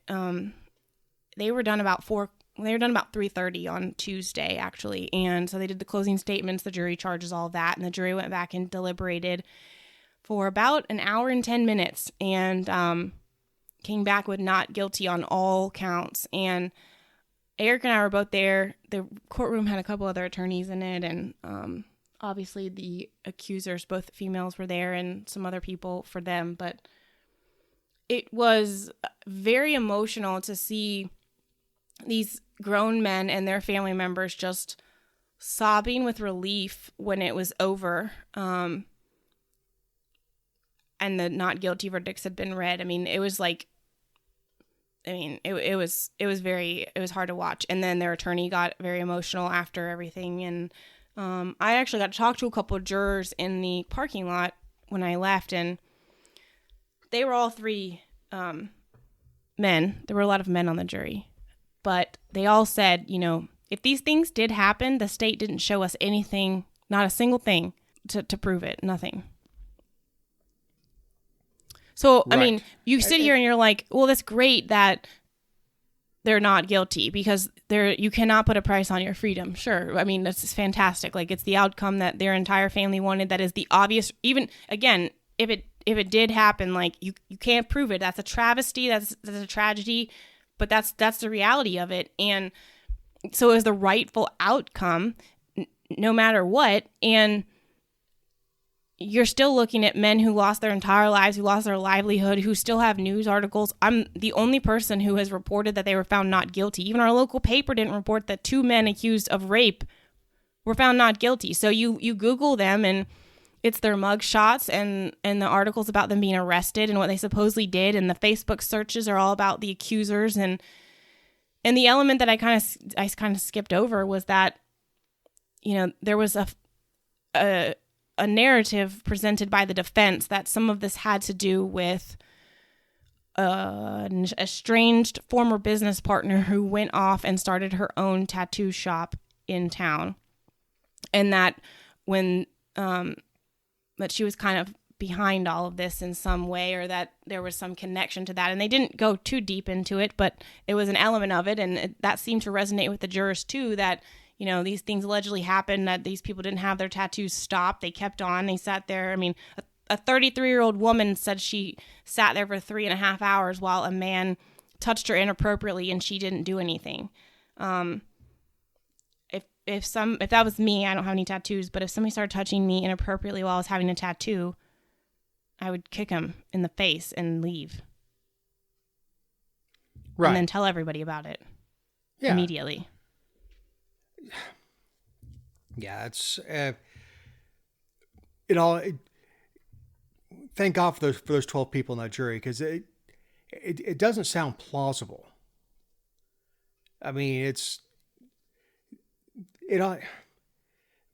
they were done about 3:30 on Tuesday, actually. And so they did the closing statements, the jury charges, all of that. And the jury went back and deliberated for about an hour and 10 minutes and came back with not guilty on all counts. And Eric and I were both there. The courtroom had a couple other attorneys in it. And obviously the accusers, both females, were there and some other people for them. But it was very emotional to see these grown men and their family members just sobbing with relief when it was over, and the not guilty verdicts had been read. I mean, it was like, it was hard to watch. And then their attorney got very emotional after everything. And I actually got to talk to a couple of jurors in the parking lot when I left, and they were all three men. There were a lot of men on the jury. But they all said, if these things did happen, the state didn't show us anything, not a single thing to prove it, nothing. So, right. I mean, you sit here and you're like, well, that's great that they're not guilty because you cannot put a price on your freedom. Sure. I mean, that's fantastic. Like, it's the outcome that their entire family wanted. That is the obvious, even, again, if it did happen, like, you can't prove it. That's a travesty. That's a tragedy. But that's the reality of it. And so it was the rightful outcome, no matter what. And you're still looking at men who lost their entire lives, who lost their livelihood, who still have news articles. I'm the only person who has reported that they were found not guilty. Even our local paper didn't report that 2 men accused of rape were found not guilty. So you Google them and it's their mug shots and the articles about them being arrested and what they supposedly did. And the Facebook searches are all about the accusers. And the element that I kind of skipped over was that, there was a narrative presented by the defense that some of this had to do with an estranged former business partner who went off and started her own tattoo shop in town. And that when, that she was kind of behind all of this in some way, or that there was some connection to that. And they didn't go too deep into it, but it was an element of it. And that seemed to resonate with the jurors too, that, these things allegedly happened, that these people didn't have their tattoos stopped. They kept on, they sat there. I mean, a 33-year-old woman said she sat there for 3.5 hours while a man touched her inappropriately and she didn't do anything. If that was me, I don't have any tattoos, but if somebody started touching me inappropriately while I was having a tattoo, I would kick him in the face and leave. Right. And then tell everybody about it immediately. Yeah, it's thank God for those 12 people in that jury, because it doesn't sound plausible. I mean,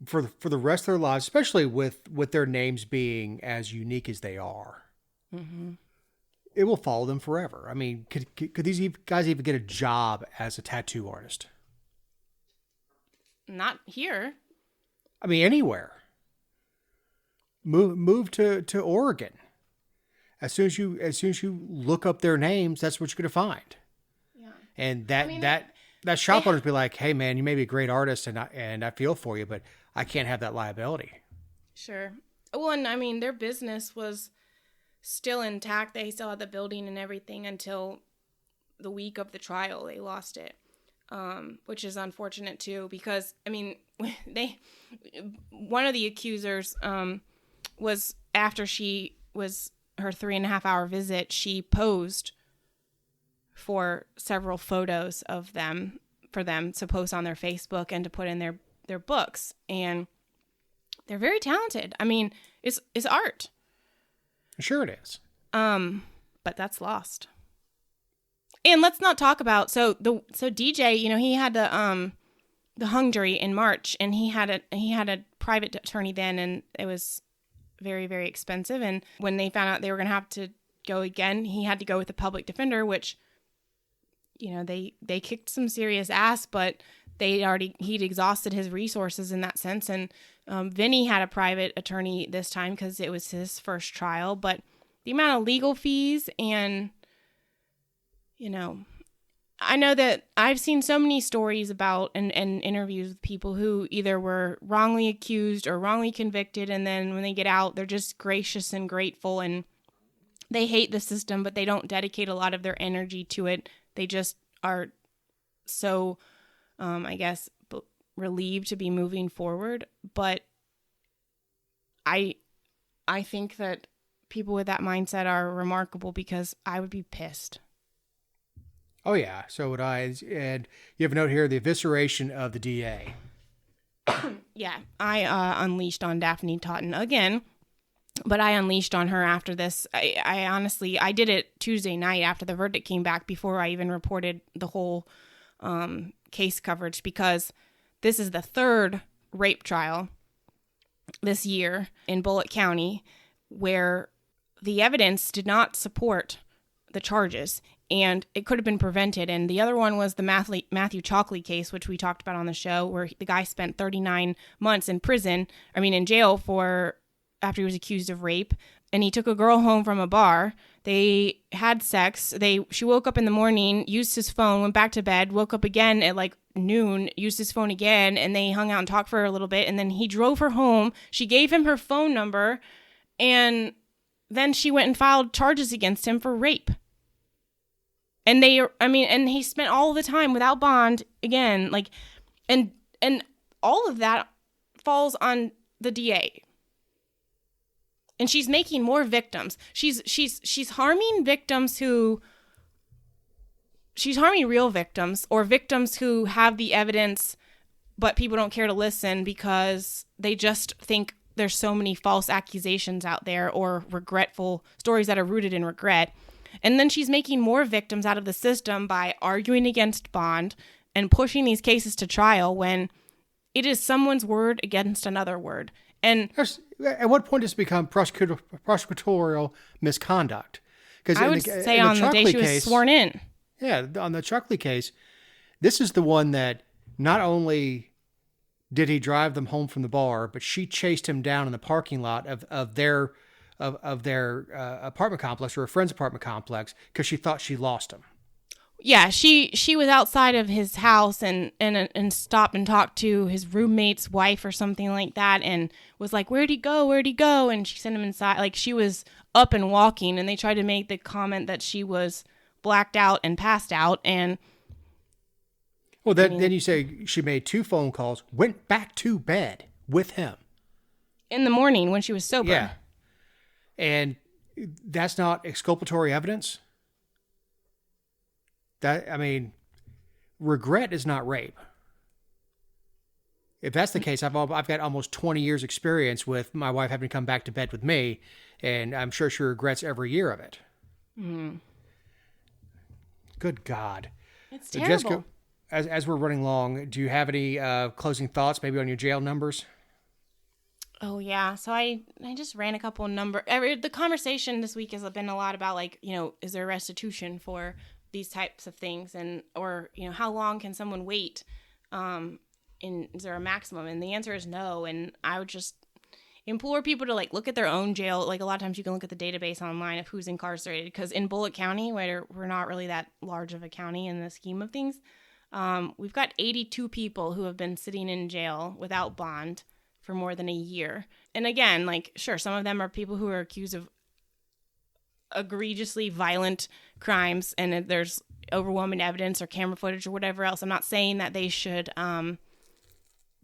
for the rest of their lives, especially with their names being as unique as they are, mm-hmm. It will follow them forever. I mean, could these guys even get a job as a tattoo artist? Not here. I mean, anywhere. Move to Oregon. As soon as you look up their names, that's what you're gonna find. Yeah. And that shop owners be like, hey man, you may be a great artist and I feel for you, but I can't have that liability. Sure. Well, and I mean, their business was still intact. They still had the building and everything until the week of the trial. They lost it, which is unfortunate too, because I mean, one of the accusers was, after she was her 3.5-hour visit, she posed for several photos of them for them to post on their Facebook and to put in their books. And they're very talented. I mean, it's art. Sure it is. But that's lost. And let's not talk about, so DJ, he had the hung jury in March, and he had a private attorney then, and it was very, very expensive. And when they found out they were going to have to go again, he had to go with the public defender, which, they kicked some serious ass, but he'd exhausted his resources in that sense. And Vinny had a private attorney this time because it was his first trial, but the amount of legal fees and, I know that I've seen so many stories about and interviews with people who either were wrongly accused or wrongly convicted, and then when they get out, they're just gracious and grateful, and they hate the system, but they don't dedicate a lot of their energy to it. They just are so, I guess, relieved to be moving forward. But I think that people with that mindset are remarkable, because I would be pissed. Oh, yeah, so would I. And you have a note here, the evisceration of the DA. Yeah, I unleashed on Daphne Totten again, but I unleashed on her after this. I honestly, I did it Tuesday night after the verdict came back, before I even reported the whole case coverage, because this is the third rape trial this year in Bulloch County where the evidence did not support the charges, and it could have been prevented. And the other one was the Matthew Chalkley case, which we talked about on the show, where the guy spent 39 months in jail after he was accused of rape. And he took a girl home from a bar. They had sex. She woke up in the morning, used his phone, went back to bed, woke up again at like noon, used his phone again, and they hung out and talked for a little bit. And then he drove her home. She gave him her phone number, and then she went and filed charges against him for rape. And and he spent all the time without bond again, like, and all of that falls on the DA. And she's making more victims. She's harming victims she's harming real victims, or victims who have the evidence, but people don't care to listen because they just think there's so many false accusations out there, or regretful stories that are rooted in regret. And then she's making more victims out of the system by arguing against bond and pushing these cases to trial when it is someone's word against another word. And at what point does it become prosecutorial misconduct? Because I would say on the day she was sworn in. Yeah, on the Chalkley case, this is the one that not only did he drive them home from the bar, but she chased him down in the parking lot of their apartment complex, or a friend's apartment complex, because she thought she lost him. Yeah, she was outside of his house and stopped and talked to his roommate's wife or something like that, and was like, "Where'd he go? Where'd he go?" And she sent him inside. Like, she was up and walking, and they tried to make the comment that she was blacked out and passed out. And well, then you say she made 2 phone calls, went back to bed with him in the morning when she was sober. Yeah. And that's not exculpatory evidence? Regret is not rape. If that's the case, I've got almost 20 years experience with my wife having to come back to bed with me, and I'm sure she regrets every year of it. Mm. Good God. It's terrible. Jessica, as we're running long, do you have any closing thoughts, maybe on your jail numbers? Oh, yeah. So I just ran a couple numbers. The conversation this week has been a lot about, like, is there restitution for these types of things? And, or, how long can someone wait? Is there a maximum? And the answer is no. And I would just implore people to, like, look at their own jail. Like, a lot of times you can look at the database online of who's incarcerated. Because in Bulloch County, where we're not really that large of a county in the scheme of things, we've got 82 people who have been sitting in jail without bond for more than a year. And again, like, sure, some of them are people who are accused of egregiously violent crimes, and there's overwhelming evidence or camera footage or whatever else. I'm not saying that they should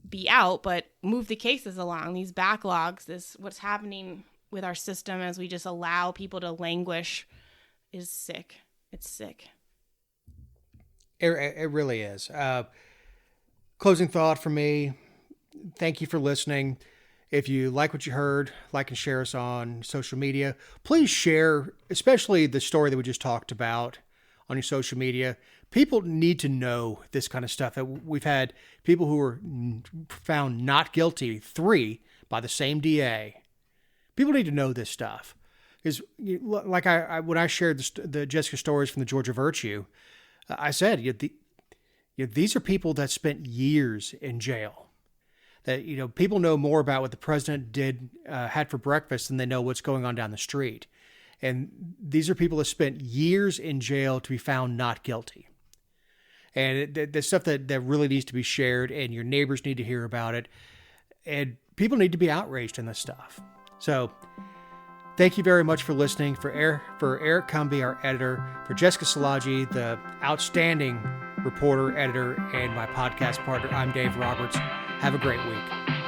be out, but move the cases along. These backlogs, what's happening with our system as we just allow people to languish, is sick. It's sick. It really is. Closing thought for me. Thank you for listening. If you like what you heard, like and share us on social media. Please share, especially the story that we just talked about, on your social media. People need to know this kind of stuff. We've had people who were found not guilty, 3, by the same DA. People need to know this stuff. Because, like when I shared the Jessica stories from the Georgia Virtue, I said, these are people that spent years in jail. That, people know more about what the president had for breakfast than they know what's going on down the street. And these are people that spent years in jail to be found not guilty. And the stuff that really needs to be shared, and your neighbors need to hear about it. And people need to be outraged in this stuff. So thank you very much for listening. For Eric Cumby, our editor, for Jessica Szilagyi, the outstanding reporter, editor, and my podcast partner, I'm Dave Roberts. Have a great week.